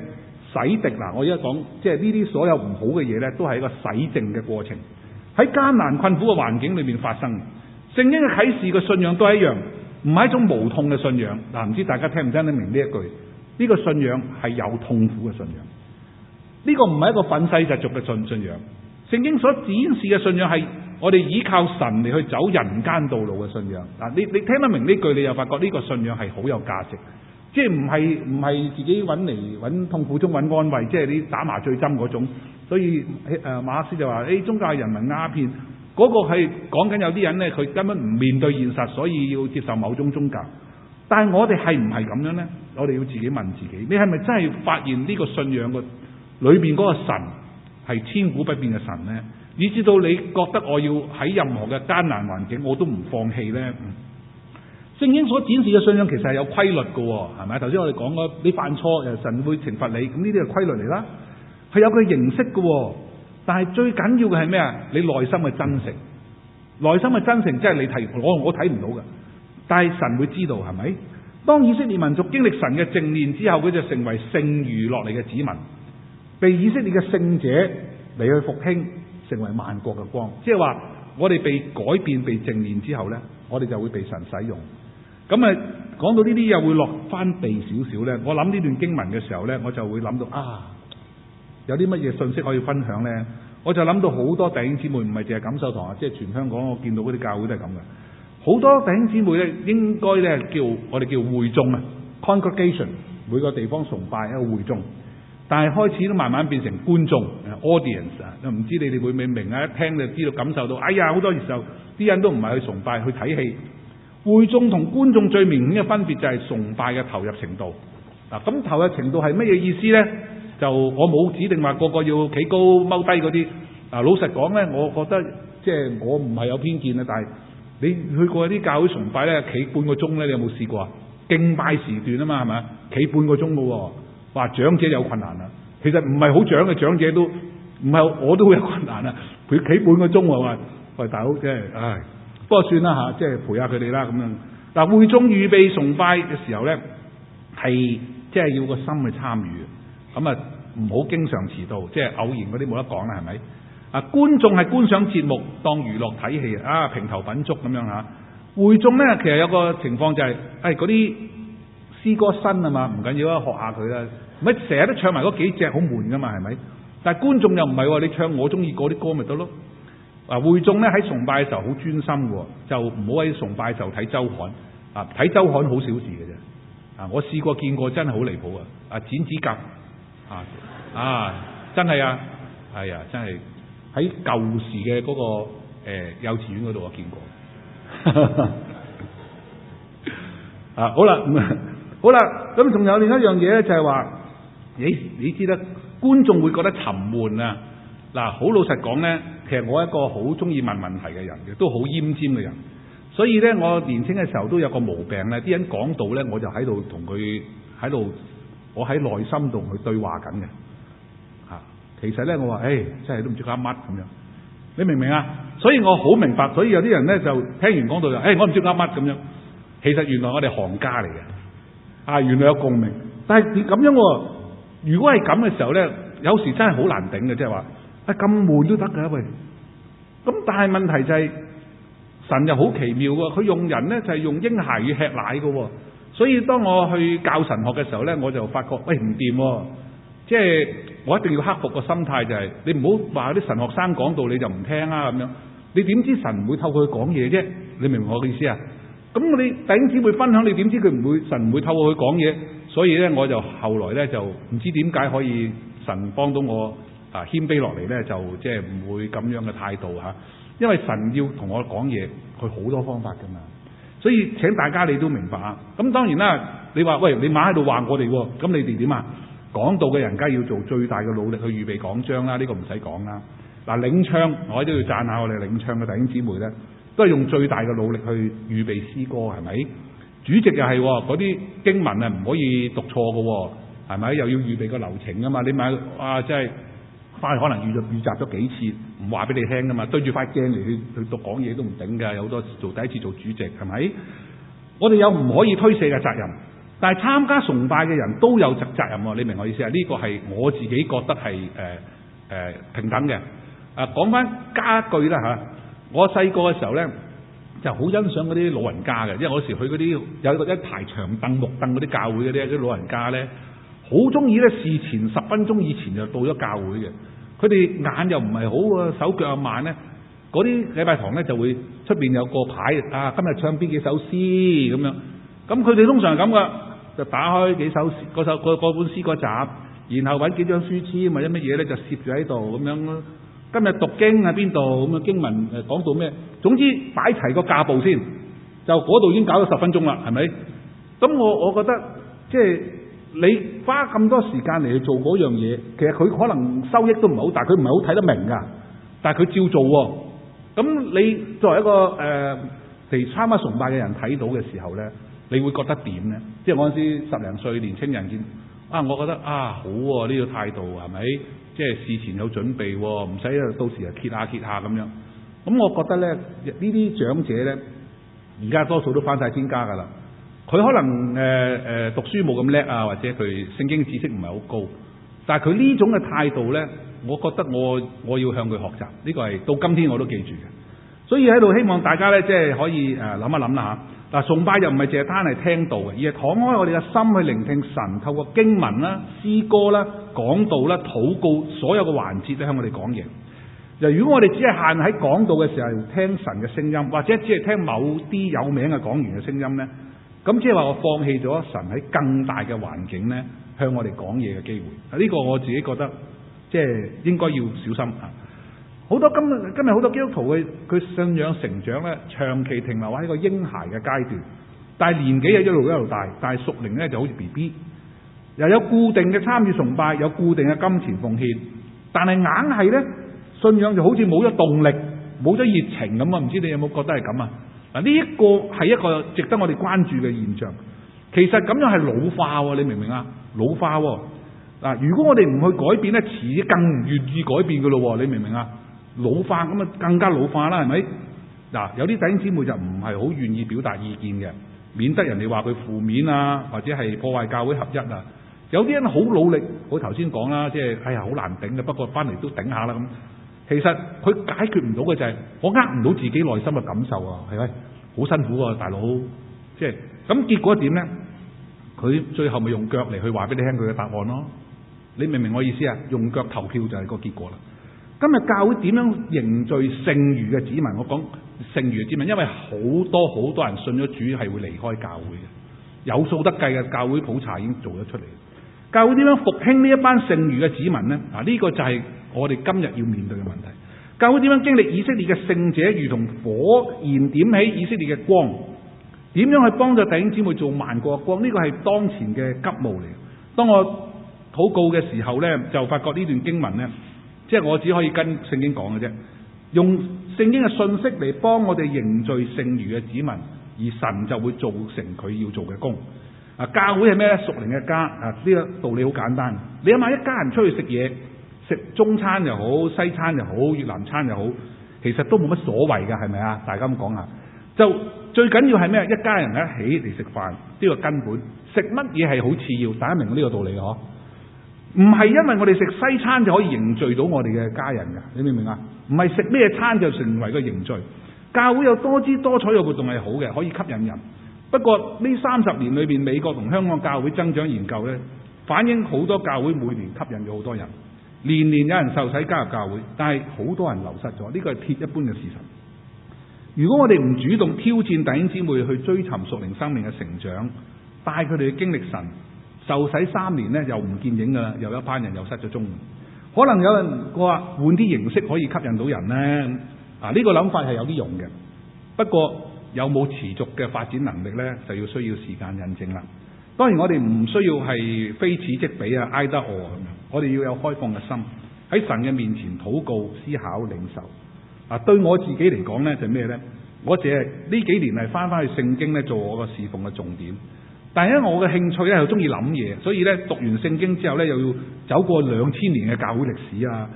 洗滌。嗱，我而家講即係呢啲所有唔好嘅嘢咧，都係一個洗淨嘅過程，喺艱難困苦嘅環境裏面發生。聖經嘅啟示嘅信仰都係一樣，唔係一種無痛嘅信仰。嗱，唔知大家聽唔聽得明呢一句？呢個信仰係有痛苦嘅信仰。呢個唔係一個憤世嫉俗嘅信仰。聖經所展示嘅信仰係我哋依靠神嚟去走人間道路嘅信仰。嗱，你聽得明呢句，你又發覺呢個信仰係好有價值，即係唔係自己揾痛苦中揾安慰，即係你打麻醉針嗰種。所以馬克思就話：宗教係人民鴉片，嗰個係講緊有啲人咧，佢根本唔面對現實，所以要接受某種宗教。但係我哋係唔係咁樣咧？我哋要自己問自己：你係咪真係發現呢個信仰嘅裏邊嗰個神係千古不變嘅神咧？以至到你覺得我要喺任何嘅艱難環境我都唔放棄咧？聖經所展示嘅信仰其實係有規律嘅，係咪？頭先我哋講過，你犯錯神會懲罰你，咁呢啲係規律嚟啦，係有佢形式嘅。但係最緊要嘅係咩啊？你內心嘅真誠，內心嘅真誠即係你睇我睇唔到嘅，但係神會知道，係咪？當以色列民族經歷神嘅正念之後，佢就成為剩餘落嚟嘅子民，被以色列嘅聖者嚟去復興，成為萬國嘅光。即係話我哋被改變、被正念之後呢，我哋就會被神使用。咁啊，講到呢啲又會落翻地少少咧。我諗呢段經文嘅時候咧，我就會諗到有啲乜嘢信息可以分享咧？我就諗到好多弟兄姊妹唔係淨係錦繡堂啊，即係全香港我見到嗰啲教會都係咁嘅。好多弟兄姊妹咧，應該咧我哋叫會眾啊 ，congregation， 每個地方崇拜一個會眾，但係開始都慢慢變成觀眾 audience 啊，唔知你哋會唔會明啊？一聽就知道感受到，哎呀，好多時候啲人都唔係去崇拜去睇戲。會眾同觀眾最明顯嘅分別就係崇拜嘅投入程度。咁投入程度係乜嘢意思咧？就我冇指定話個個要企高踎低嗰啲。老實講咧，我覺得即係我唔係有偏見啊，但係你去過啲教會崇拜咧，企半個鐘咧，你有冇試過啊？敬拜時段啊嘛，係咪？企半個鐘嘅喎，話長者有困難啊。其實唔係好長嘅長者都唔係，我都會有困難啊。佢企半個鐘喎，話喂大佬，即係唉。不過算啦嚇，即係陪下佢哋啦咁樣。嗱，會眾預備崇拜嘅時候咧，係即係要個心去參與。咁啊，唔好經常遲到，即係偶然嗰啲冇得講啦，係咪？觀眾係觀賞節目當娛樂睇戲啊，評頭品足咁樣嚇。會眾咧，其實有個情況就係，嗰啲詩歌新啊嘛，唔緊要啊，學下佢啦。咪成日都唱埋嗰幾隻好悶噶嘛，係咪？但係觀眾又唔係喎，你唱我中意嗰啲歌咪得咯。會眾咧喺崇拜嘅時候好專心嘅，就唔好喺崇拜嘅時候睇週刊。睇週刊好小事嘅啫。我試過見過真係好離譜啊！剪指甲真係啊，係啊，真係喺舊時嘅嗰個幼稚園嗰度我見過。好啦，咁仲有另一樣嘢咧，就係話，你知得觀眾會覺得沉悶啊。嗱，好老實講咧，其實我係一個好中意問問題嘅人嘅，都好奄尖嘅人。所以咧，我年輕嘅時候都有個毛病咧，啲人講到咧，我就喺度同佢我喺內心度去對話緊嘅。其實咧，我話真係都唔知講乜咁樣。你明唔明啊？所以我好明白，所以有啲人咧就聽完講到就我唔知講乜咁樣。其實原來我哋行家嚟嘅，原來有共鳴。但係咁樣喎，如果係咁嘅時候咧，有時真係好難頂嘅，即係話咁悶都得㗎喂。咁但係問題就係神又好奇妙喎，佢用人咧就係用嬰孩與吃奶嘅。所以當我去教神學嘅時候咧，我就發覺唔掂喎，即係我一定要克服個心態，就係你唔好話啲神學生講道你就唔聽啊咁樣。你點知神唔會透過佢講嘢啫？你明唔明我嘅意思啊？咁你弟兄姊妹分享，你點知神唔會透過佢講嘢？所以咧，我就後來咧就唔知點解可以神幫到我謙卑落嚟咧，就即係唔會咁樣嘅態度嚇。因為神要同我講嘢，佢好多方法㗎嘛。所以請大家你都明白啊。咁當然啦，你話喂，你馬喺度話我哋喎，咁你哋點啊？講道嘅人梗係要做最大嘅努力去預備講章啦，呢個唔使講啦。領唱我都要讚下我哋領唱嘅弟兄姊妹咧，都係用最大嘅努力去預備詩歌，係咪？主席又係嗰啲經文啊，唔可以讀錯嘅，係咪？又要預備個流程啊嘛。你咪即係翻去可能預習咗幾次，唔話俾你聽噶嘛。對住塊鏡嚟去讀講嘢都唔頂㗎，有好多做第一次做主席，係咪？我哋有唔可以推卸嘅責任，但係參加崇拜嘅人都有責任喎。你明我意思啊？呢個係我自己覺得係平等嘅。講翻家具啦嚇，我細個嘅時候咧就好欣賞嗰啲老人家嘅，因為我時去嗰啲有一排長凳木凳嗰啲教會嗰啲老人家咧，好中意咧事前10分鐘以前就到咗教會嘅。佢哋眼又唔係好啊，手腳又慢咧，嗰啲禮拜堂咧就會出邊有個牌今日唱邊幾首詩咁樣。咁佢哋通常係咁噶，就打開幾首嗰本詩歌集，然後揾幾張書籤或者乜嘢咧就攝住喺度咁樣咯。今日讀經喺邊度咁啊？經文講到咩？總之擺齊個架步先，就嗰度已經搞咗10分鐘啦，係咪？咁我覺得即係你花咁多時間嚟去做嗰樣嘢，其實佢可能收益都唔係好大，佢唔係好睇得明㗎，但係佢照做喎。咁你作為一個譬如參加崇拜嘅人睇到嘅時候咧，你會覺得點咧？即係我嗰陣時10零歲年青人見我覺得好喎，呢個態度係咪？即係事前有準備，唔使到時揭下咁樣。咁我覺得咧，呢啲長者咧，而家多數都返晒天家㗎啦。佢可能讀書冇咁叻啊，或者佢聖經知識唔係好高，但係佢呢種嘅態度咧，我覺得我要向佢學習。呢個係到今天我都記住嘅。所以喺度希望大家咧，即係可以諗一諗啦嚇。崇拜又唔係淨係單係聽道嘅，而係敞開我哋嘅心去聆聽神透過經文啦、詩歌啦、講道啦、禱告所有嘅環節都向我哋講嘢。如果我哋只係限喺講道嘅時候聽神嘅聲音，或者只係聽某啲有名嘅講員嘅聲音呢，咁即係話我放棄咗神喺更大嘅環境呢向我哋講嘢嘅機會。呢個我自己覺得即係應該要小心。好多今日好多基督徒佢信仰成長咧，長期停留喺個嬰孩嘅階段，但係年紀又一路大，但係屬靈咧就好似 BB， 又有固定嘅參與崇拜，有固定嘅金錢奉獻，但係硬係咧信仰就好似冇咗動力，冇咗熱情咁啊！唔知你有冇覺得係咁啊？嗱，呢一個係一個值得我哋關注嘅現象。其實咁樣係老化喎，你明唔明啊？老化喎嗱，如果我哋唔去改變咧，遲更唔願意改變噶咯，你明唔明啊？老化咁啊，更加老化啦，係咪？嗱，有啲弟兄姊妹就唔係好願意表達意見嘅，免得人哋話佢負面啊，或者係破壞教會合一啊。有啲人好努力，我頭先講啦，即係哎呀好難頂嘅，不過翻嚟都頂下啦咁。其實佢解決唔到嘅就係我唔到自己內心嘅感受啊，係咪？好辛苦啊，大佬，即係咁結果點咧？佢最後咪用腳嚟去話俾你聽佢嘅答案咯。你明唔明我意思啊？用腳投票就係個結果啦。今日教會點樣凝聚剩餘嘅子民？我講剩餘嘅子民，因為好多人信咗主係會離開教會嘅，有數得計嘅教會普查已經做得出嚟。教會點樣復興呢一班剩餘嘅子民呢？呢個就係我哋今日要面對嘅問題。教會點樣經歷以色列嘅聖者如同火焰點起以色列嘅光？點樣去幫助弟兄姊妹做萬國嘅光？呢個係當前嘅急務嚟。當我禱告嘅時候呢，就發覺呢段經文呢，即係我只可以跟聖經講嘅啫，用聖經嘅信息嚟幫我哋凝聚剩餘嘅子民，而神就會做成佢要做嘅工。教會係咩咧？屬靈嘅家。呢個道理好簡單。你諗下，一家人出去食嘢，食中餐又好，西餐又好，越南餐又好，其實都冇乜所謂㗎，係咪啊？大家咁講下，就最緊要係咩？一家人一起嚟食飯，呢個根本。食乜嘢係好次要，大家明呢個道理嗬？唔係因為我哋食西餐就可以凝聚到我哋嘅家人㗎，你明唔明啊？唔係食咩餐就成為個凝聚。教會有多姿多彩嘅活動係好嘅，可以吸引人。不過呢30年裏邊，美國同香港教會增長研究呢，反映好多教會每年吸引咗好多人，年年有人受洗加入教會，但係好多人流失咗，呢個係鐵一般嘅事實。如果我哋唔主動挑戰弟兄姊妹去追尋屬靈生命嘅成長，帶佢哋去經歷神，受洗3年呢又唔見影㗎啦，又一班人又失咗蹤。可能有人話換啲形式可以吸引到人呢，呢個諗法係有啲用嘅，不過有冇持續嘅發展能力呢，就要需要時間印證啦。當然我哋唔需要係非此即彼啊，either or咁樣，我哋要有開放嘅心，喺神嘅面前禱告、思考、領受。對我自己嚟講呢，就咩呢？我淨係呢幾年係翻去聖經呢做我個侍奉嘅重點。但係因為我嘅興趣咧又中意諗嘢，所以咧讀完聖經之後咧又要走過2000年嘅教會歷史啊，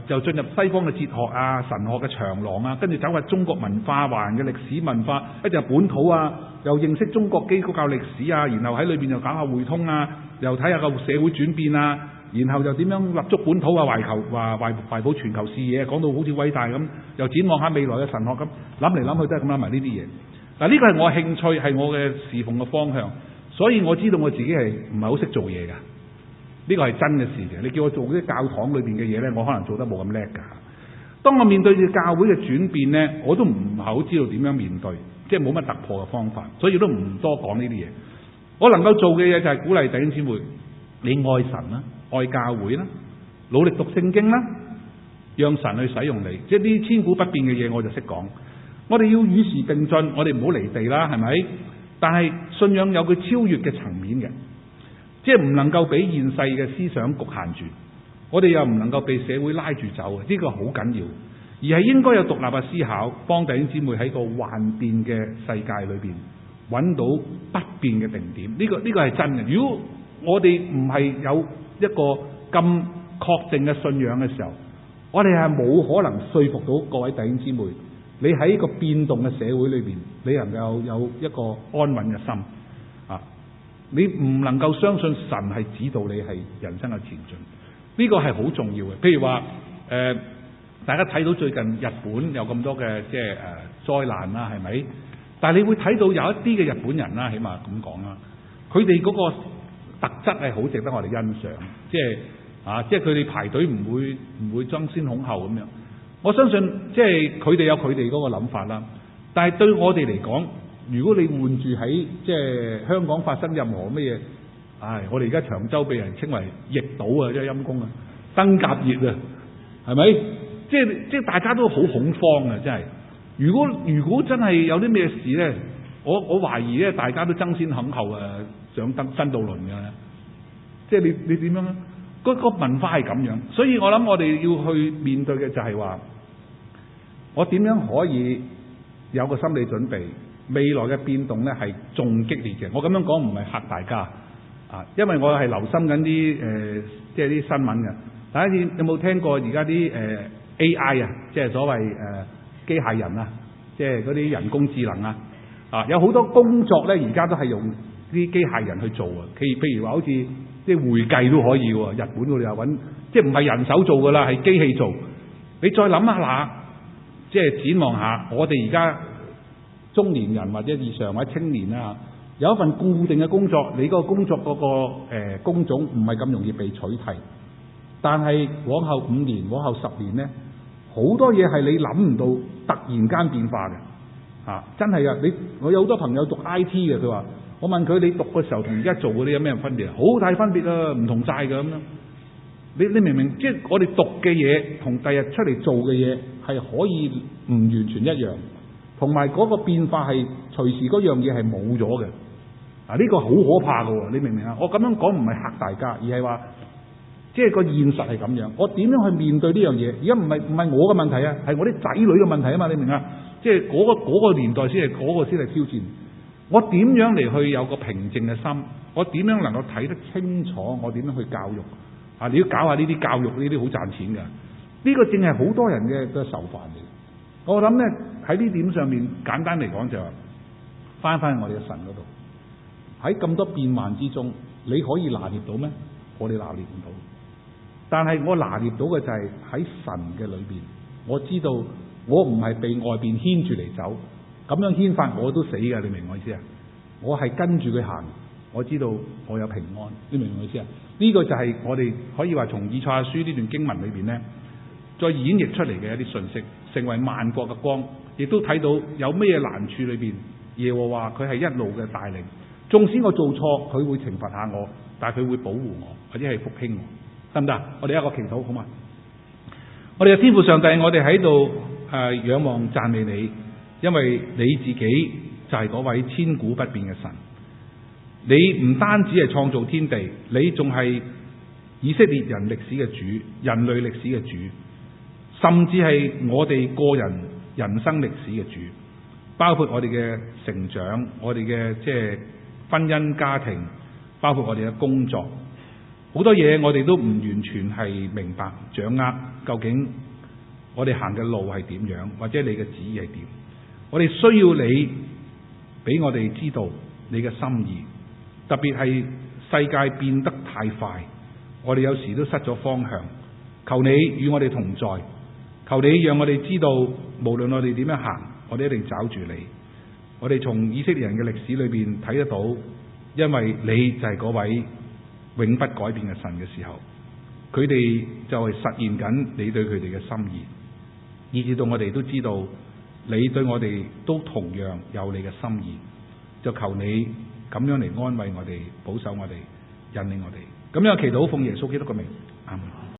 又進入西方嘅哲學啊、神學嘅長廊啊，跟住走下中國文化、華人嘅歷史文化，跟住本土啊，又認識中國基督教歷史啊，然後喺裏邊又搞下匯通啊，又睇下個社會轉變啊，然後又點樣立足本土啊，懷抱全球視野，講到好似偉大咁，又展望下未來嘅神學咁，諗嚟諗去都係咁諗埋呢啲嘢。嗱，呢個係我興趣，係我嘅侍奉嘅方向。所以我知道我自己係唔係好識做嘢㗎，呢個係真嘅事嘅。你叫我做啲教堂裏邊嘅嘢呢，我可能做得冇咁叻㗎。當我面對住教會嘅轉變呢，我都唔係好知道點樣面對，即係冇乜突破嘅方法，所以都唔多講呢啲嘢。我能夠做嘅嘢就係鼓勵弟兄姊妹，你愛神啦，愛教會啦，努力讀聖經啦，讓神去使用你。即係啲千古不變嘅嘢，我就識講。我哋要與時並進，我哋唔好離地啦，係咪？但係信仰有佢超越嘅層面嘅，即係唔能夠俾現世嘅思想局限住，我哋又唔能夠被社會拉住走，呢個好緊要，而係應該有獨立嘅思考，幫弟兄姊妹喺個幻變嘅世界裏邊揾到不變嘅定點。呢個係真嘅。如果我哋唔係有一個咁確定嘅信仰嘅時候，我哋係冇可能說服到各位弟兄姊妹。你喺一個變動嘅社會裏邊，你能夠有一個安穩嘅心啊！你唔能夠相信神係指導你係人生嘅前進，呢個係好重要嘅。譬如話大家睇到最近日本有咁多嘅即係災難啦，係咪？但係你會睇到有一啲嘅日本人啦，起碼咁講啦，佢哋嗰個特質係好值得我哋欣賞，即係佢哋排隊唔會爭先恐後咁樣。我相信即係佢哋有佢哋嗰個諗法啦。但係對我哋嚟講，如果你換住喺即係香港發生任何乜嘢，我哋而家長洲被人稱為逆島啊，即係陰公啊，登革熱啊，係咪？即係大家都好恐慌啊！真係。如果真係有啲咩事咧，我懷疑咧，大家都爭先恐後上登新渡輪嘅。即係你點樣咧？個文化係咁樣，所以我諗我哋要去面對嘅就係話，我點樣可以有個心理準備，未來嘅變動咧係仲激烈嘅。我咁樣講唔係嚇大家因為我係留心緊啲即係啲新聞嘅。大家有冇聽過而家啲AI 即係所謂機械人即係嗰啲人工智能有好多工作咧，而家都係用啲機械人去做譬如話好似即係會計都可以喎，日本嗰度又揾，即係唔係人手做噶啦，係機器做。你再諗下即係展望下，我哋而家中年人或者以上或者青年有一份固定嘅工作，你個工作嗰個工種唔係咁容易被取替。但係往後5年、往後10年咧，好多嘢係你諗唔到，突然間變化嘅真係㗎。我有好多朋友讀 IT 嘅，佢話我問佢你讀嘅時候同而家做嗰啲有咩分別？好大分別啊，唔同晒㗎咁樣。你明唔明？即係我哋讀嘅嘢同第日出嚟做嘅嘢係可以唔完全一樣，同埋嗰個變化係隨時嗰樣嘢係冇咗嘅。呢個好可怕㗎喎，你明唔明啊？我咁樣講唔係嚇大家，而係話即係個現實係咁樣。我點樣去面對呢樣嘢？而家唔係我嘅問題係我啲仔女嘅問題啊嘛！你明啊？即係嗰個年代先係嗰個先係挑戰。我點樣嚟去有個平靜嘅心？我點樣能夠睇得清楚？我點樣去教育？你要搞下呢啲教育，呢啲好賺錢㗎。呢個正係好多人嘅受煩嚟。我諗咧喺呢點上面，簡單嚟講就係翻我哋嘅神嗰度。喺咁多變幻之中，你可以拿捏到咩？我哋拿捏唔到。但係我拿捏到嘅就係喺神嘅裏邊，我知道我唔係被外邊牽住嚟走，咁樣牽法我都死㗎。你明我意思啊？我係跟住佢行，我知道我有平安。你明我意思啊？呢個就係我哋可以話從以賽亞書呢段經文裏邊咧，再演繹出嚟嘅一啲信息，成為萬國嘅光，亦都睇到有咩難處裏邊，耶和華佢係一路嘅帶領。縱使我做錯，佢會懲罰下我，但係佢會保護我，或者係復興我，得唔得？我哋一個祈禱好嘛？我哋嘅天父上帝，我哋喺度仰望讚美你，因為你自己就係嗰位千古不變嘅神。你唔單止係創造天地，你仲係以色列人歷史嘅主，人類歷史嘅主，甚至係我哋個人人生歷史嘅主，包括我哋嘅成長，我哋嘅即係婚姻家庭，包括我哋嘅工作，好多嘢我哋都唔完全係明白掌握，究竟我哋行嘅路係點樣，或者你嘅旨意係點？我哋需要你俾我哋知道你嘅心意。特別係世界變得太快，我哋有時都失咗方向。求你與我哋同在，求你讓我哋知道，無論我哋點樣行，我哋一定找住你。我哋從以色列人嘅歷史裏邊睇得到，因為你就係嗰位永不改變嘅神嘅時候，佢哋就係實現緊你對佢哋嘅心意，以至到我哋都知道你對我哋都同樣有你嘅心意。就求你咁樣嚟安慰我哋，保守我哋，引領我哋。咁樣祈禱奉耶穌基督嘅名，阿門。